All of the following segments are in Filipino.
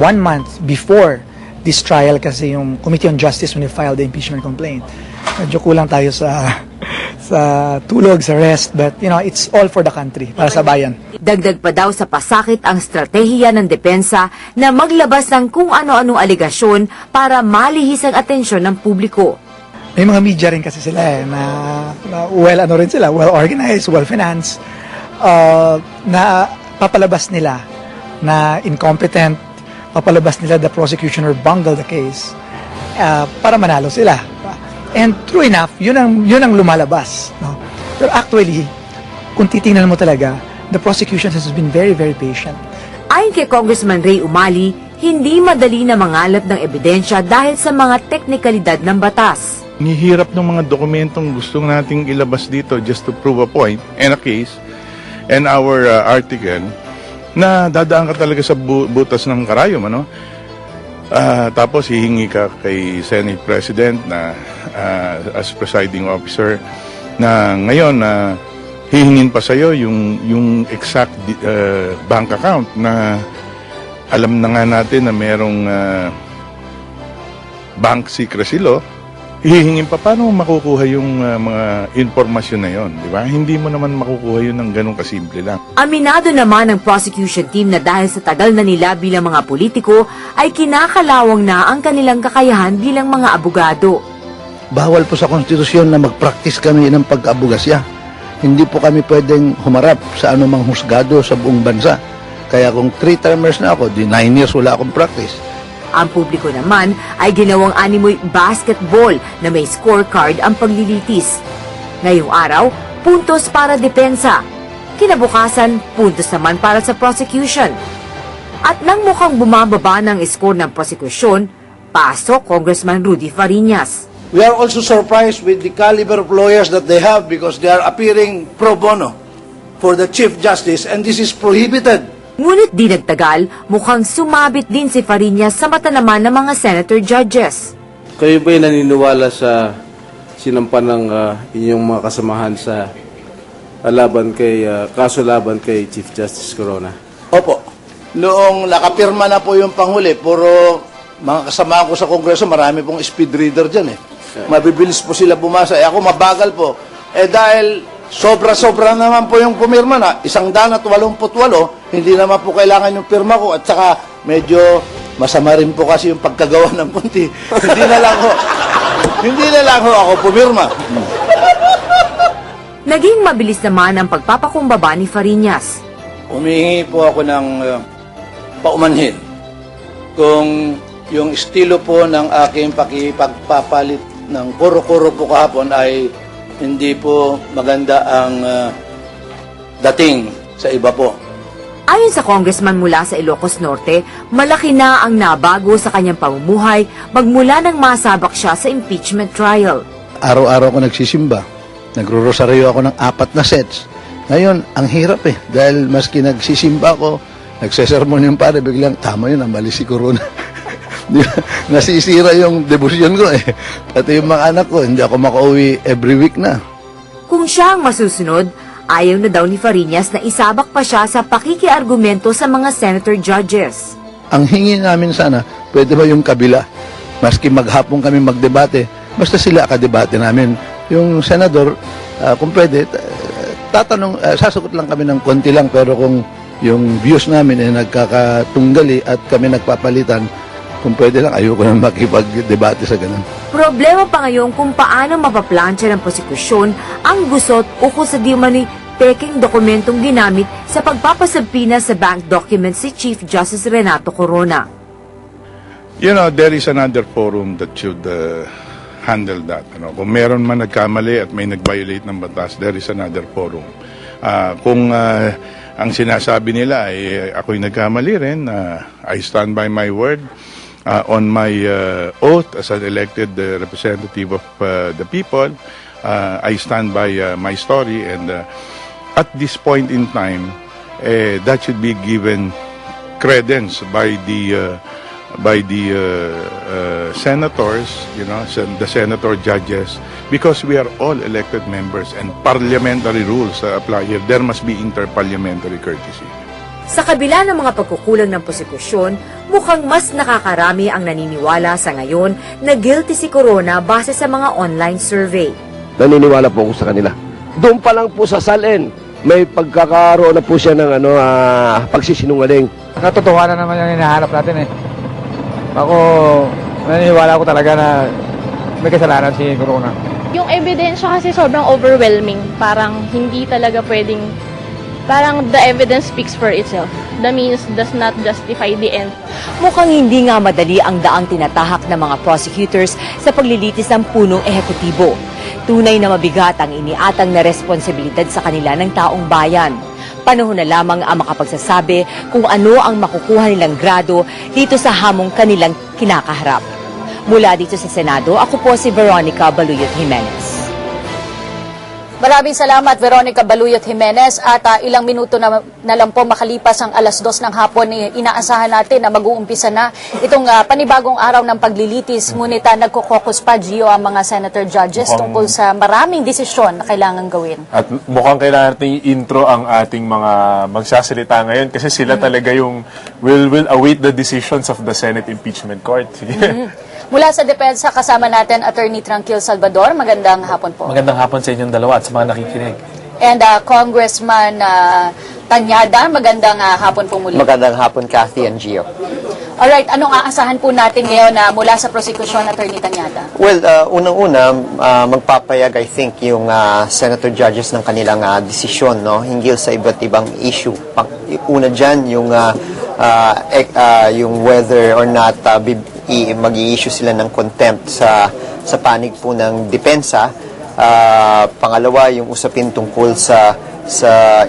1 month before this trial kasi yung Committee on Justice when they filed the impeachment complaint. Medyo kulang tayo sa tulog, sa rest, but it's all for the country, para sa bayan. Dagdag pa daw sa pasakit ang stratehiya ng depensa na maglabas ng kung ano-anong aligasyon para malihis ang atensyon ng publiko. May mga media rin kasi sila na well-organized, well-financed, na papalabas nila na incompetent, papalabas nila the prosecution or bungle the case para manalo sila. And true enough, yun ang lumalabas. No? Pero actually, kung titingnan mo talaga, the prosecution has been very, very patient. Ayon kay Congressman Ray Umali, hindi madali na mangalap ng ebidensya dahil sa mga teknikalidad ng batas. Nihirap ng mga dokumentong gusto nating ilabas dito just to prove a point and a case and our article na dadaan ka talaga sa butas ng karayom, ano? Tapos hihingi ka kay Senate President na as presiding officer na ngayon hihingin pa sa'yo yung exact bank account na alam na nga natin na merong bank secrecy law. Hihingin pa, paano mo makukuha yung mga informasyon na yon, di ba? Hindi mo naman makukuha yun ng ganun kasimple lang. Aminado naman ng prosecution team na dahil sa tagal na nila bilang mga politiko, ay kinakalawang na ang kanilang kakayahan bilang mga abogado. Bawal po sa konstitusyon na mag-practice kami ng pag-abogasya. Hindi po kami pwedeng humarap sa anumang husgado sa buong bansa. Kaya kung 3 termers na ako, di 9 years wala akong practice. Ang publiko naman ay ginawang animoy basketball na may scorecard ang paglilitis. Ngayong araw, puntos para depensa. Kinabukasan, puntos naman para sa prosecution. At nang mukhang bumababa ng score ng prosecution, pasok Congressman Rudy Fariñas. We are also surprised with the caliber of lawyers that they have because they are appearing pro bono for the Chief Justice and this is prohibited. Ngunit di nagtagal, mukhang sumabit din si Fariñas sa mata naman ng mga senator judges. Kayo ba'y naniniwala sa sinampan ng inyong mga kasamahan sa kaso laban kay Chief Justice Corona? Opo. Noong nakapirma na po yung panghuli, puro mga kasama ko sa Kongreso, marami pong speed reader dyan eh. Mabibilis po sila bumasa. Ako mabagal po. Dahil sobra-sobra naman po yung pumirma na, 188, hindi naman po kailangan yung pirma ko at saka medyo masama rin po kasi yung pagkagawa ng punti. Hindi na lang ho ako pumirma. Naging mabilis naman ang pagpapakumbaba ni Fariñas. Humingi po ako ng paumanhin kung yung estilo po ng aking pakipagpapalit ng kuro-kuro po kahapon ay hindi po maganda ang dating sa iba po. Ayon sa congressman mula sa Ilocos Norte, malaki na ang nabago sa kanyang pamumuhay magmula nang masabak siya sa impeachment trial. Araw-araw ako nagsisimba. Nagro-rosaryo ako ng 4 na sets. Ngayon, ang hirap dahil maski nagsisimba ako, nagsesermon yung pare, biglang, tama yun, ang mali si Corona. Nasisira yung debosyon ko Pati yung mga anak ko, hindi ako makauwi every week na. Kung siya ang masusunod, ayaw na daw ni Fariñas na isabak pa siya sa pakikiargumento sa mga senator judges. Ang hingi namin sana, pwede ba yung kabila? Maski maghapon kami magdebate, basta sila kadebate namin. Yung senador, kung pwede, sasagot lang kami ng konti lang, pero kung yung views namin ay nagkakatunggali at kami nagpapalitan, kung pwede lang, ayoko na makipag-debate sa ganun. Problema pa ngayon kung paano mapaplansya ng prosekusyon ang gusot o kung sa di umano'y peking dokumentong ginamit sa pagpapasabpina sa bank documents si Chief Justice Renato Corona. You know, there is another forum that should handle that. Kung meron man nagkamali at may nag-violate ng batas, there is another forum. Kung ang sinasabi nila ay ako'y nagkamali rin, I stand by my word. On my oath as an elected representative of the people, I stand by my story, and at this point in time, that should be given credence by the senators, the senator judges, because we are all elected members and parliamentary rules apply here. There must be interparliamentary courtesy. Sa kabila ng mga pagkukulang ng prosekusyon, mukhang mas nakakarami ang naniniwala sa ngayon na guilty si Corona base sa mga online survey. Naniniwala po ako sa kanila. Doon pa lang po sa salin, may pagkakaroon na po siya ng pagsisinungaling. Katotohanan naman yung hinahanap natin eh. Ako, naniniwala ko talaga na may kasalanan si Corona. Yung ebidensya kasi sobrang overwhelming. Parang hindi talaga pwedeng, parang the evidence speaks for itself. The means does not justify the end. Mukhang hindi nga madali ang daang tinatahak ng mga prosecutors sa paglilitis ng punong ehekutibo. Tunay na mabigat ang iniatang na responsibilidad sa kanila ng taong bayan. Panahon na lamang ang makapagsasabi kung ano ang makukuha nilang grado dito sa hamong kanilang kinakaharap. Mula dito sa Senado, ako po si Veronica Baluyot Jimenez. Maraming salamat, Veronica Baluyot Jimenez. At ilang minuto na lang po makalipas ang 2:00 ng hapon, inaasahan natin na mag-uumpisa na itong panibagong araw ng paglilitis. Ngunit nagkukokos pa, Gio, ang mga senator judges tungkol sa maraming desisyon na kailangan gawin. At mukhang kailangan natin i-intro ang ating mga magsasalita ngayon kasi sila talaga yung will await the decisions of the Senate Impeachment Court. Mula sa depensa, kasama natin Attorney Tranquil Salvador. Magandang hapon po. Magandang hapon sa inyong dalawa at sa mga nakikinig. And Congressman Tañada, magandang hapon po muli. Magandang hapon, Kathy and Gio. Alright, anong aasahan po natin ngayon mula sa prosekusyon, Attorney Tañada? Well, unang-una, magpapayag, I think, yung senator judges ng kanilang desisyon, no? Hinggil sa iba't ibang issue. Una dyan, yung whether or not mag-i-issue sila ng contempt sa panig po ng depensa. Pangalawa, yung usapin tungkol sa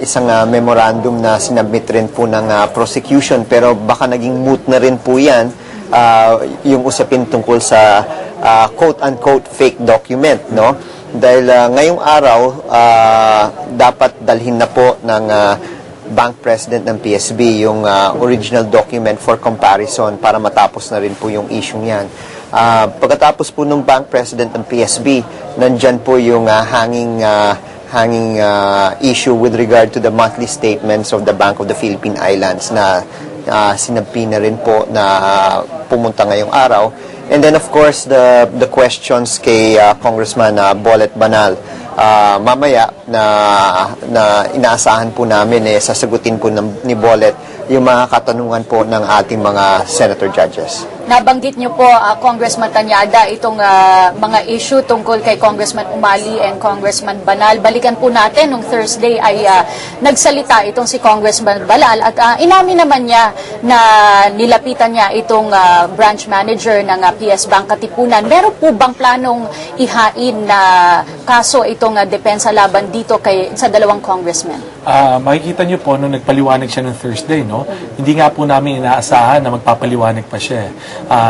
isang memorandum na sinabmit rin po ng prosecution, pero baka naging moot na rin po yan, yung usapin tungkol sa quote-unquote fake document, no? Dahil ngayong araw, dapat dalhin na po ng bank president ng PSB yung original document for comparison para matapos na rin po yung issue niyan. Pagkatapos po ng bank president ng PSB, nandyan po yung hanging issue with regard to the monthly statements of the Bank of the Philippine Islands na sinampi na rin po na pumunta ngayong araw. And then of course the questions kay Congressman Bolet Banal. Mamaya na inaasahan po namin sasagutin po ni Bolet yung mga katanungan po ng ating mga senator judges. Nabanggit niyo po, Congressman Tañada, itong mga issue tungkol kay Congressman Umali and Congressman Banal. Balikan po natin, nung Thursday ay nagsalita itong si Congressman Banal at inamin naman niya na nilapitan niya itong branch manager ng PS Bank Katipunan. Meron po bang planong ihain na kaso itong depensa laban dito sa dalawang congressmen? Makikita niyo po nung nagpaliwanag siya ng Thursday, no? Hindi nga po namin inaasahan na magpapaliwanag pa siya.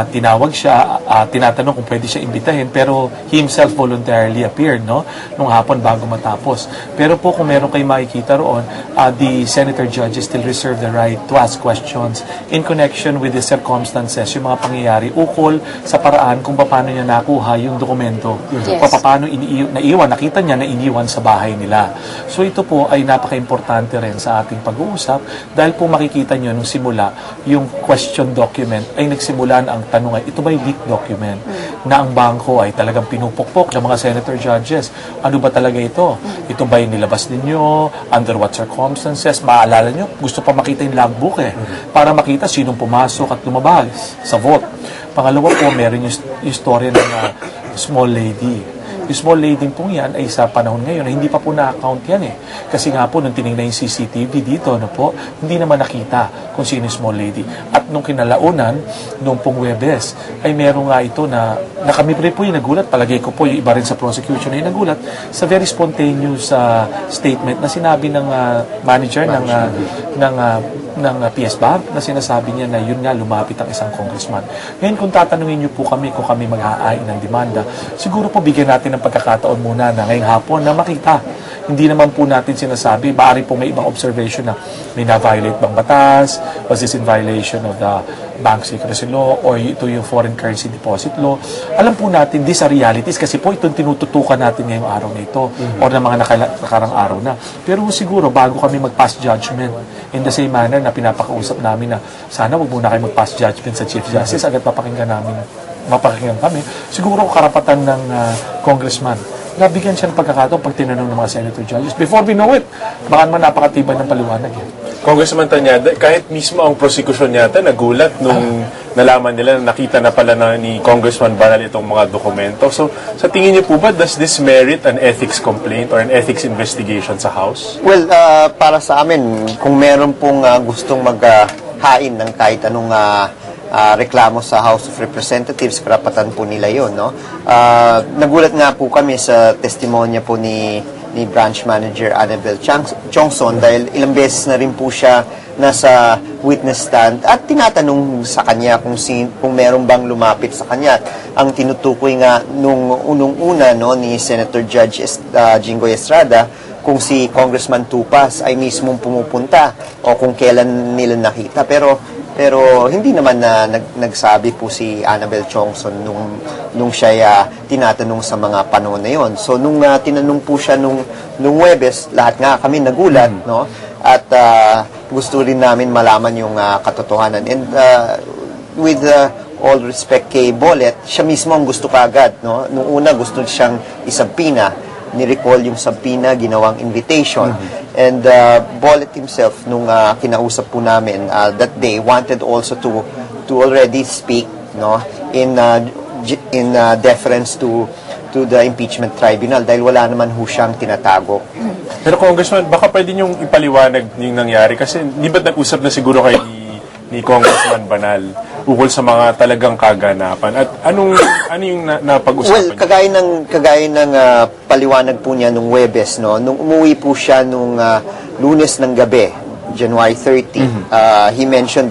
Tinawag siya, tinatanong kung pwede siya imbitahin, pero he himself voluntarily appeared, no? Nung hapon bago matapos. Pero po kung meron kayo makikita roon, the senator judges still reserve the right to ask questions in connection with the circumstances, yung mga pangyayari ukol sa paraan kung paano niya nakuha yung dokumento. Yes. Paano naiwan, nakita niya na iniwan sa bahay nila. So ito po ay napaka-importante rin sa ating pag-uusap dahil po makikita nyo nung simula, yung question document ay nagsimulan ang tanong ay, ito ba yung leaked document na ang bangko ay talagang pinupukpok ng mga senator judges? Ano ba talaga ito? Ito ba yung nilabas ninyo? Under what circumstances? Maalala nyo, gusto pa makita yung logbook para makita sinong pumasok at lumabas sa vote. Pangalawa po, meron yung istorya ng small lady. Yung small lady pong yan ay sa panahon ngayon na hindi pa po na-account yan Kasi nga po, nung tinignan yung CCTV dito, hindi naman nakita kung sino yung small lady. At nung kinalaunan, nung pong Webes, ay meron nga ito na kami po yung nagulat, palagay ko po yung iba rin sa prosecution ay nagulat, sa very spontaneous statement na sinabi ng manager ng PS Bank na sinasabi niya na yun nga lumapit ang isang congressman. Ngayon kung tatanungin niyo po kami kung kami mag-aain ng demanda, siguro po bigyan natin ng pagkakataon muna na ngayong hapon na makita. Hindi naman po natin sinasabi, maaari po may ibang observation na may na-violate bang batas, was this in violation of bank secrecy law or ito yung foreign currency deposit law. Alam po natin, these are realities kasi po itong tinututukan natin ngayong araw na ito or na mga nakarang araw na. Pero siguro, bago kami mag-pass judgment, in the same manner na pinapakausap namin na sana wag muna kayo mag-pass judgment sa Chief Justice, agad mapakinggan kami, siguro karapatan ng congressman nabigyan siya ng pagkakataon pag tinanong ng mga senator judges. Before we know it, baka naman napakatibay ng paliwanag yan. Congressman Tanyada, kahit mismo ang prosecution yata nagulat nung nalaman nila na nakita na pala ni Congressman Banal itong mga dokumento. So, sa tingin niyo po ba, does this merit an ethics complaint or an ethics investigation sa House? Well, para sa amin, kung meron pong gustong maghain ng kahit anong reklamo sa House of Representatives, karapatan po nila yun, no? Nagulat nga po kami sa testimonya po ni Branch Manager Annabel Chongson dahil ilang beses na rin po siya nasa witness stand at tinatanong sa kanya kung meron bang lumapit sa kanya. Ang tinutukoy nga nung unang-una, no, ni Senator Judge Jinggoy Estrada kung si Congressman Tupas ay mismong pumupunta o kung kailan nila nakita. Pero hindi naman na nagsabi po si Annabel Chongson nung siya tinatanong sa mga panahon na yon. So nung tinanong po siya nung Huwebes, lahat nga kami nagulat, no? At gusto rin namin malaman yung katotohanan. And with all respect kay Bolet, siya mismo ang gusto kaagad, no? Nung una gusto siyang isabpina, ni-recall yung sabpina, ginawang invitation. And Bolet himself, nung kinausap po namin that day, wanted also to already speak, no, in deference to the impeachment tribunal dahil wala naman ho siyang tinatago. Pero Congressman, baka pwede niyong ipaliwanag yung nangyari kasi di ba nag-usap na siguro kayo ni Congressman Banal ukol sa mga talagang kaganapan at ano yung napag-usapan? Well, kagaya ng paliwanag po niya nung Huwebes, no, nung umuwi po siya nung Lunes ng gabi, January 30, he mentioned